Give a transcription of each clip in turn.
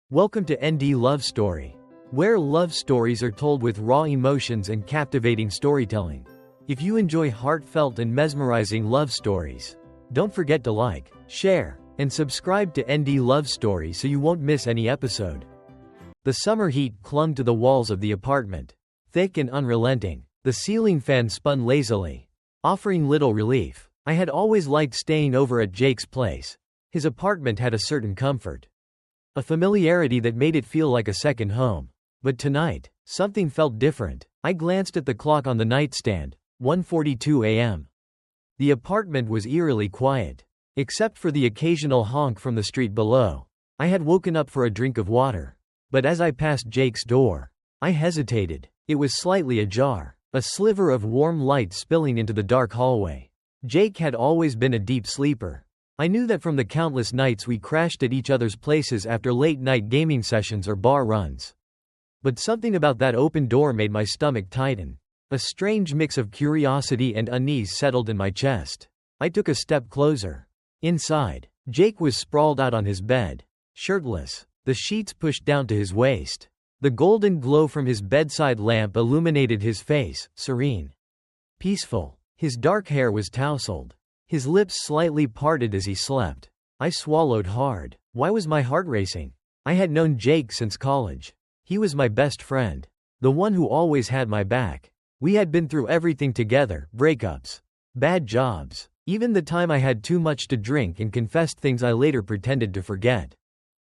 Welcome to ND Love Story, where love stories are told with raw emotions and captivating storytelling. If you enjoy heartfelt and mesmerizing love stories, don't forget to like, share, and subscribe to ND Love Story so you won't miss any episode. The summer heat clung to the walls of the apartment, thick and unrelenting. The ceiling fan spun lazily, offering little relief. I had always liked staying over at Jake's place. His apartment had a certain comfort, a familiarity that made it feel like a second home. But tonight, something felt different. I glanced at the clock on the nightstand, 1:42 a.m. The apartment was eerily quiet, except for the occasional honk from the street below. I had woken up for a drink of water, but as I passed Jake's door, I hesitated. It was slightly ajar, a sliver of warm light spilling into the dark hallway. Jake had always been a deep sleeper. I knew that from the countless nights we crashed at each other's places after late-night gaming sessions or bar runs. But something about that open door made my stomach tighten. A strange mix of curiosity and unease settled in my chest. I took a step closer. Inside, Jake was sprawled out on his bed, shirtless, the sheets pushed down to his waist. The golden glow from his bedside lamp illuminated his face, serene, peaceful. His dark hair was tousled, his lips slightly parted as he slept. I swallowed hard. Why was my heart racing? I had known Jake since college. He was my best friend, the one who always had my back. We had been through everything together: breakups, bad jobs, even the time I had too much to drink and confessed things I later pretended to forget.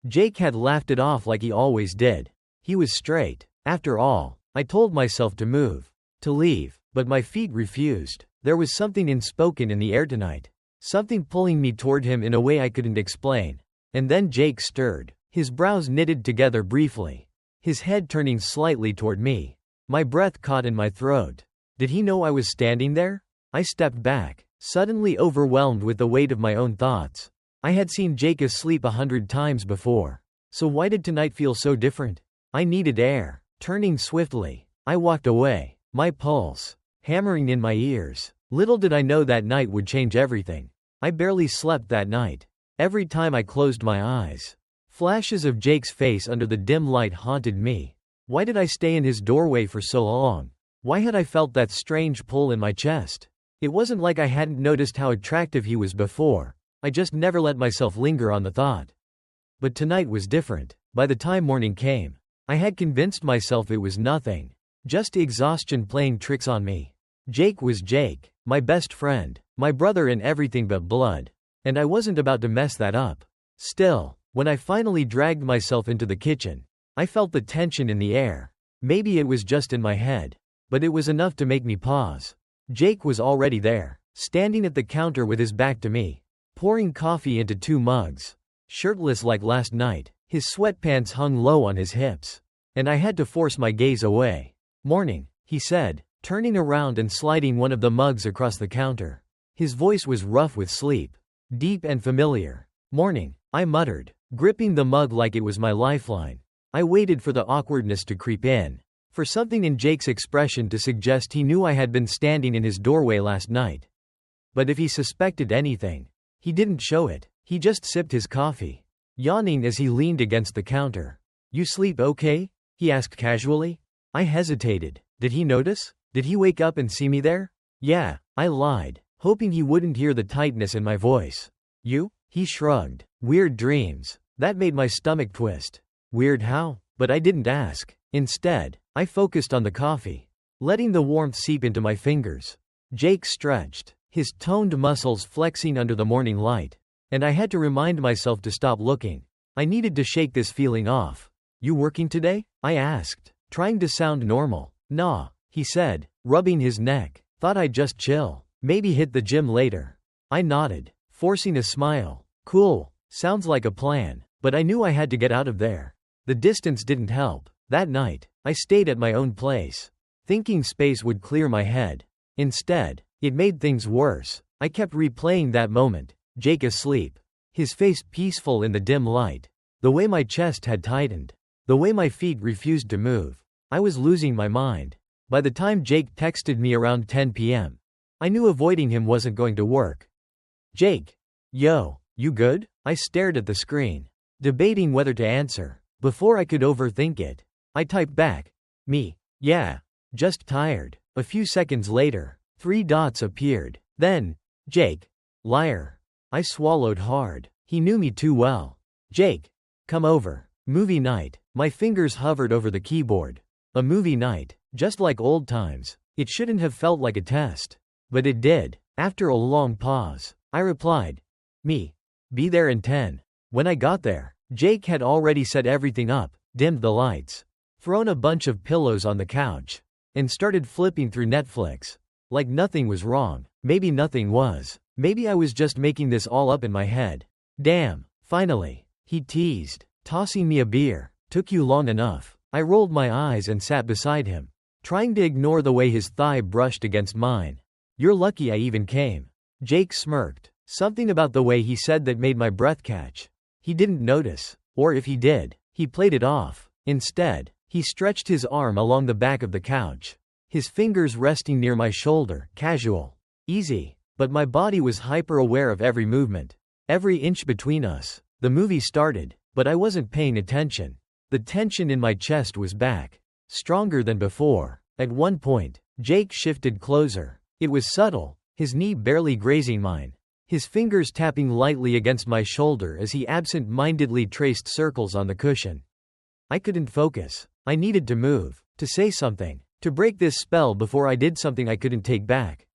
Jake had laughed it off like he always did. He was straight. After all, I told myself to move, to leave, but my feet refused. There was something unspoken in the air tonight, something pulling me toward him in a way I couldn't explain. And then Jake stirred, his brows knitted together briefly, his head turning slightly toward me. My breath caught in my throat. Did he know I was standing there? I stepped back, suddenly overwhelmed with the weight of my own thoughts. I had seen Jake asleep 100 times before. So why did tonight feel so different? I needed air. Turning swiftly, I walked away, my pulse hammering in my ears. Little did I know that night would change everything. I barely slept that night. Every time I closed my eyes, flashes of Jake's face under the dim light haunted me. Why did I stay in his doorway for so long? Why had I felt that strange pull in my chest? It wasn't like I hadn't noticed how attractive he was before. I just never let myself linger on the thought. But tonight was different. By the time morning came, I had convinced myself it was nothing, just exhaustion playing tricks on me. Jake was Jake, my best friend, my brother in everything but blood, and I wasn't about to mess that up. Still, when I finally dragged myself into the kitchen, I felt the tension in the air. Maybe it was just in my head, but it was enough to make me pause. Jake was already there, standing at the counter with his back to me, pouring coffee into 2 mugs. Shirtless like last night, his sweatpants hung low on his hips, and I had to force my gaze away. "Morning," he said, turning around and sliding one of the mugs across the counter. His voice was rough with sleep, deep and familiar. "Morning," I muttered, gripping the mug like it was my lifeline. I waited for the awkwardness to creep in, for something in Jake's expression to suggest he knew I had been standing in his doorway last night. But if he suspected anything, he didn't show it. He just sipped his coffee, yawning as he leaned against the counter. "You sleep okay?" he asked casually. I hesitated. Did he notice? Did he wake up and see me there? "Yeah," I lied, hoping he wouldn't hear the tightness in my voice. "You?" He shrugged. "Weird dreams." That made my stomach twist. Weird how? But I didn't ask. Instead, I focused on the coffee, letting the warmth seep into my fingers. Jake stretched, his toned muscles flexing under the morning light, and I had to remind myself to stop looking. I needed to shake this feeling off. "You working today?" I asked, trying to sound normal. "Nah," he said, rubbing his neck. "Thought I'd just chill. Maybe hit the gym later." I nodded, forcing a smile. "Cool. Sounds like a plan." But I knew I had to get out of there. The distance didn't help. That night, I stayed at my own place, thinking space would clear my head. Instead, it made things worse. I kept replaying that moment, Jake asleep, his face peaceful in the dim light, the way my chest had tightened, the way my feet refused to move. I was losing my mind. By the time Jake texted me around 10 p.m., I knew avoiding him wasn't going to work. "Jake. Yo, you good?" I stared at the screen, debating whether to answer. Before I could overthink it, I typed back, "Me. Yeah. Just tired." A few seconds later, 3 dots appeared. Then, "Jake. Liar." I swallowed hard. He knew me too well. "Jake. Come over. Movie night." My fingers hovered over the keyboard. A movie night. Just like old times. It shouldn't have felt like a test. But it did. After a long pause, I replied, "Me. Be there in 10. When I got there, Jake had already set everything up, dimmed the lights, thrown a bunch of pillows on the couch, and started flipping through Netflix. Like nothing was wrong. Maybe nothing was. Maybe I was just making this all up in my head. "Damn, finally," he teased, tossing me a beer. "Took you long enough." I rolled my eyes and sat beside him, trying to ignore the way his thigh brushed against mine. "You're lucky I even came." Jake smirked. Something about the way he said that made my breath catch. He didn't notice. Or if he did, he played it off. Instead, he stretched his arm along the back of the couch, his fingers resting near my shoulder. Casual. Easy. But my body was hyper-aware of every movement. Every inch between us. The movie started, but I wasn't paying attention. The tension in my chest was back. Stronger than before. At one point, Jake shifted closer. It was subtle, his knee barely grazing mine, his fingers tapping lightly against my shoulder as he absent-mindedly traced circles on the cushion. I couldn't focus. I needed to move, to say something, to break this spell before I did something I couldn't take back.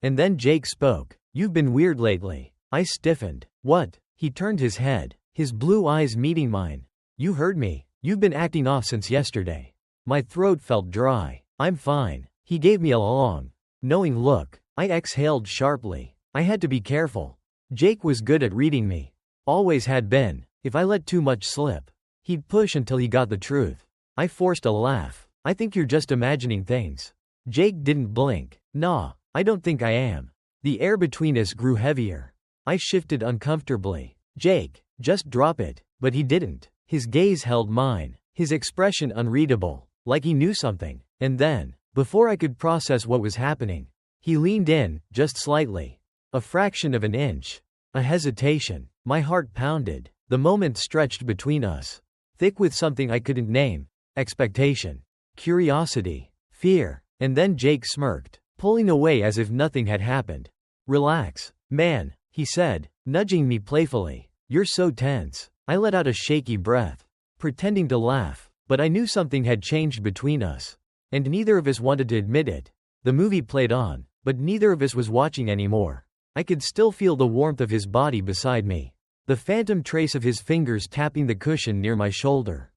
And then Jake spoke. "You've been weird lately." I stiffened. "What?" He turned his head, his blue eyes meeting mine. "You heard me. You've been acting off since yesterday." My throat felt dry. "I'm fine." He gave me a long, knowing look. I exhaled sharply. I had to be careful. Jake was good at reading me. Always had been. If I let too much slip, he'd push until he got the truth. I forced a laugh. "I think you're just imagining things." Jake didn't blink. "Nah, I don't think I am." The air between us grew heavier. I shifted uncomfortably. "Jake, just drop it." But he didn't. His gaze held mine, his expression unreadable, like he knew something. And then, before I could process what was happening, he leaned in, just slightly. A fraction of an inch. A hesitation. My heart pounded. The moment stretched between us, thick with something I couldn't name. Expectation. Curiosity. Fear. And then Jake smirked, pulling away as if nothing had happened. "Relax, man," he said, nudging me playfully. "You're so tense." I let out a shaky breath, pretending to laugh, but I knew something had changed between us. And neither of us wanted to admit it. The movie played on, but neither of us was watching anymore. I could still feel the warmth of his body beside me, the phantom trace of his fingers tapping the cushion near my shoulder.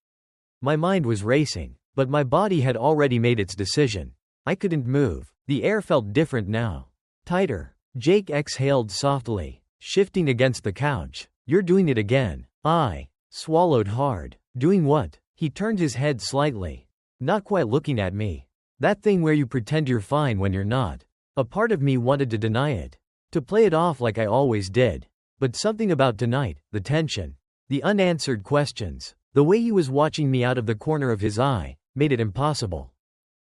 My mind was racing, but my body had already made its decision. I couldn't move. The air felt different now. Tighter. Jake exhaled softly, shifting against the couch. "You're doing it again." I swallowed hard. "Doing what?" He turned his head slightly, not quite looking at me. "That thing where you pretend you're fine when you're not." A part of me wanted to deny it, to play it off like I always did. But something about tonight, the tension, the unanswered questions, the way he was watching me out of the corner of his eye, made it impossible.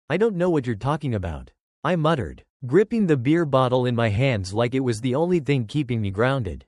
"I don't know what you're talking about," I muttered, gripping the beer bottle in my hands like it was the only thing keeping me grounded.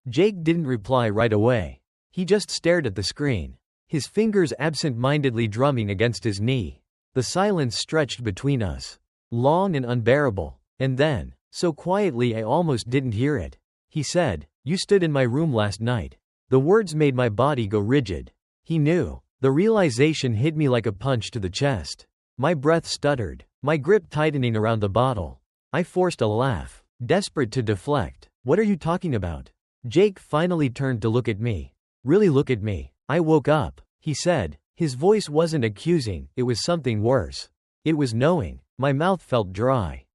Jake didn't reply right away. He just stared at the screen, his fingers absent-mindedly drumming against his knee. The silence stretched between us, long and unbearable. And then, so quietly I almost didn't hear it, he said, "You stood in my room last night." The words made my body go rigid. He knew. The realization hit me like a punch to the chest. My breath stuttered, my grip tightening around the bottle. I forced a laugh, desperate to deflect. "What are you talking about?" Jake finally turned to look at me. "Really look at me." "I woke up," he said. His voice wasn't accusing, it was something worse. It was knowing. My mouth felt dry.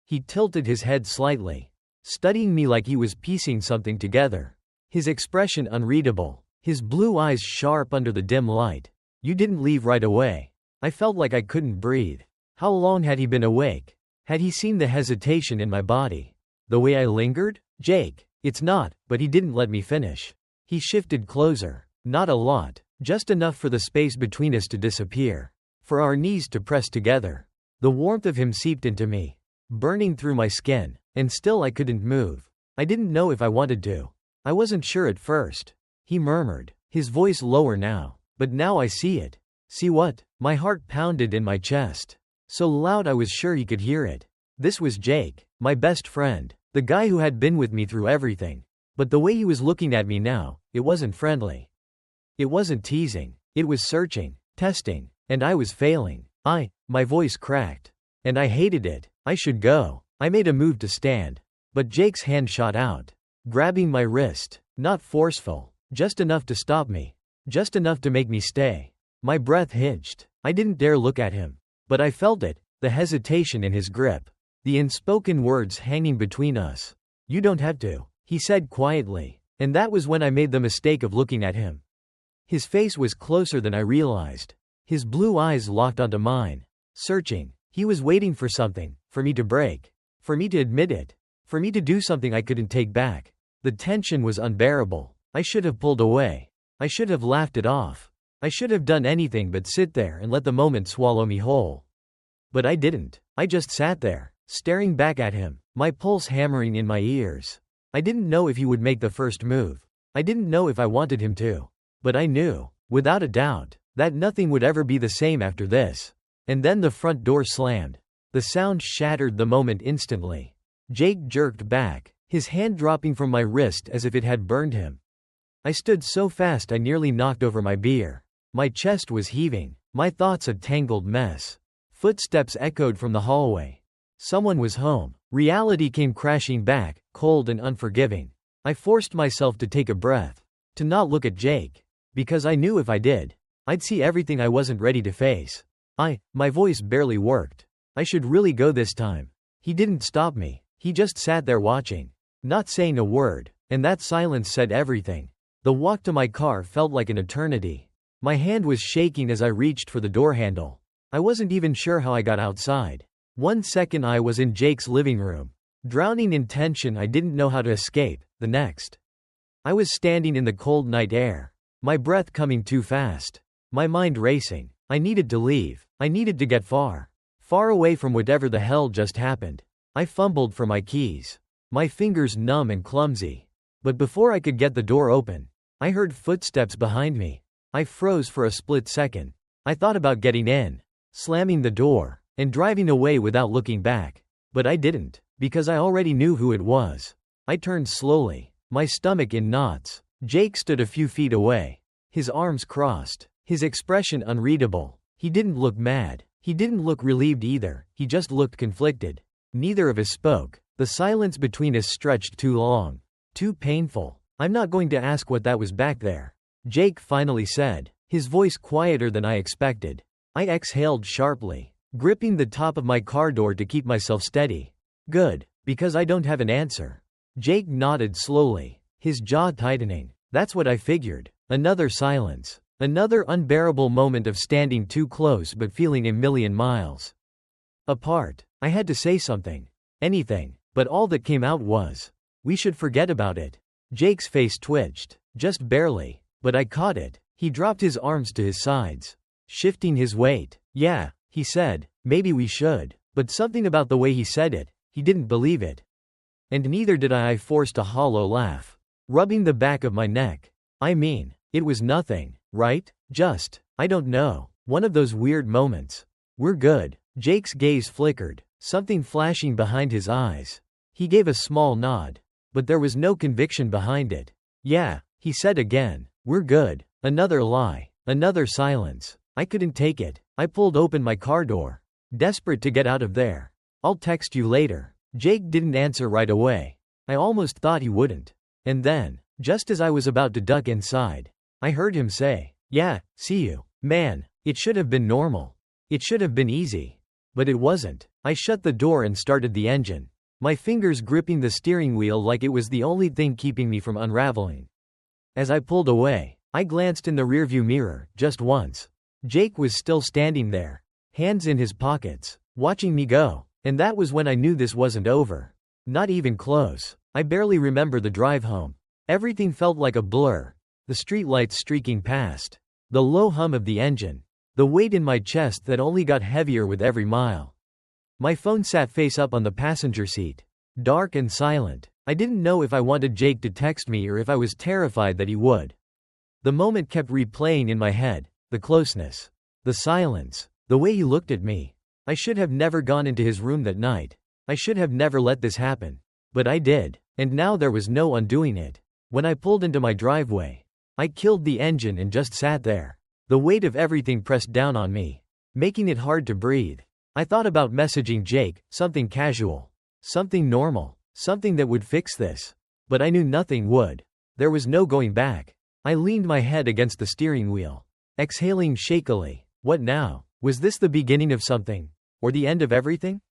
He tilted his head slightly, studying me like he was piecing something together. His expression unreadable, his blue eyes sharp under the dim light. "You didn't leave right away." I felt like I couldn't breathe. How long had he been awake? Had he seen the hesitation in my body? The way I lingered? "Jake, it's not," but he didn't let me finish. He shifted closer. Not a lot, just enough for the space between us to disappear, for our knees to press together. The warmth of him seeped into me, burning through my skin, and still I couldn't move. I didn't know if I wanted to. I wasn't sure at first. He murmured, his voice lower now. But now I see it. See what? My heart pounded in my chest. So loud I was sure he could hear it. This was Jake, my best friend, the guy who had been with me through everything. But the way he was looking at me now, it wasn't friendly. It wasn't teasing. It was searching, testing, and I was failing. My voice cracked. And I hated it. I should go. I made a move to stand. But Jake's hand shot out, grabbing my wrist. Not forceful, just enough to stop me. Just enough to make me stay. My breath hitched. I didn't dare look at him. But I felt it, the hesitation in his grip. The unspoken words hanging between us. You don't have to, he said quietly. And that was when I made the mistake of looking at him. His face was closer than I realized. His blue eyes locked onto mine. Searching. He was waiting for something, for me to break. For me to admit it. For me to do something I couldn't take back. The tension was unbearable. I should have pulled away. I should have laughed it off. I should have done anything but sit there and let the moment swallow me whole. But I didn't. I just sat there, staring back at him, my pulse hammering in my ears. I didn't know if he would make the first move. I didn't know if I wanted him to. But I knew, without a doubt, that nothing would ever be the same after this. And then the front door slammed. The sound shattered the moment instantly. Jake jerked back, his hand dropping from my wrist as if it had burned him. I stood so fast I nearly knocked over my beer. My chest was heaving, my thoughts a tangled mess. Footsteps echoed from the hallway. Someone was home. Reality came crashing back, cold and unforgiving. I forced myself to take a breath, to not look at Jake. Because I knew if I did, I'd see everything I wasn't ready to face. My voice barely worked. I should really go this time. He didn't stop me. He just sat there watching, not saying a word, and that silence said everything. The walk to my car felt like an eternity. My hand was shaking as I reached for the door handle. I wasn't even sure how I got outside. 1 second I was in Jake's living room, drowning in tension I didn't know how to escape. The next, I was standing in the cold night air, my breath coming too fast, my mind racing. I needed to leave. I needed to get far, far away from whatever the hell just happened. I fumbled for my keys, my fingers numb and clumsy. But before I could get the door open, I heard footsteps behind me. I froze for a split second. I thought about getting in, slamming the door, and driving away without looking back. But I didn't, because I already knew who it was. I turned slowly, my stomach in knots. Jake stood a few feet away, his arms crossed, his expression unreadable. He didn't look mad. He didn't look relieved either. He just looked conflicted. Neither of us spoke. The silence between us stretched too long, too painful. I'm not going to ask what that was back there, Jake finally said, his voice quieter than I expected. I exhaled sharply, gripping the top of my car door to keep myself steady. Good, because I don't have an answer. Jake nodded slowly, his jaw tightening. That's what I figured. Another silence. Another unbearable moment of standing too close but feeling a million miles apart. I had to say something. Anything. But all that came out was, we should forget about it. Jake's face twitched. Just barely. But I caught it. He dropped his arms to his sides, shifting his weight. Yeah, he said, maybe we should. But something about the way he said it, he didn't believe it. And neither did I. I forced a hollow laugh, rubbing the back of my neck. I mean, it was nothing, right? Just, I don't know, one of those weird moments. We're good. Jake's gaze flickered, something flashing behind his eyes. He gave a small nod, but there was no conviction behind it. Yeah, he said again, we're good. Another lie, another silence. I couldn't take it. I pulled open my car door, desperate to get out of there. I'll text you later. Jake didn't answer right away. I almost thought he wouldn't. And then, just as I was about to duck inside, I heard him say, yeah, see you. Man, it should have been normal. It should have been easy. But it wasn't. I shut the door and started the engine, my fingers gripping the steering wheel like it was the only thing keeping me from unraveling. As I pulled away, I glanced in the rearview mirror, just once. Jake was still standing there, hands in his pockets, watching me go. And that was when I knew this wasn't over. Not even close. I barely remember the drive home. Everything felt like a blur. The streetlights streaking past, the low hum of the engine, the weight in my chest that only got heavier with every mile. My phone sat face up on the passenger seat, dark and silent. I didn't know if I wanted Jake to text me or if I was terrified that he would. The moment kept replaying in my head, The closeness. The silence. The way he looked at me. I should have never gone into his room that night. I should have never let this happen. But I did. And now there was no undoing it. When I pulled into my driveway, I killed the engine and just sat there. The weight of everything pressed down on me, making it hard to breathe. I thought about messaging Jake, something casual, something normal, something that would fix this. But I knew nothing would. There was no going back. I leaned my head against the steering wheel, exhaling shakily. What now? Was this the beginning of something? Or the end of everything?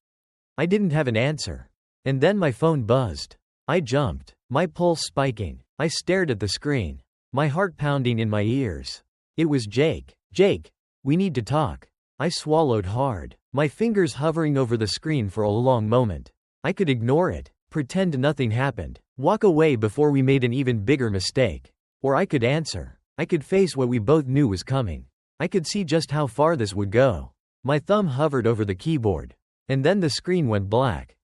I didn't have an answer. And then my phone buzzed. I jumped, my pulse spiking. I stared at the screen, my heart pounding in my ears. It was Jake. Jake, we need to talk. I swallowed hard, my fingers hovering over the screen for a long moment. I could ignore it, pretend nothing happened, walk away before we made an even bigger mistake. Or I could answer. I could face what we both knew was coming. I could see just how far this would go. My thumb hovered over the keyboard. And then the screen went black.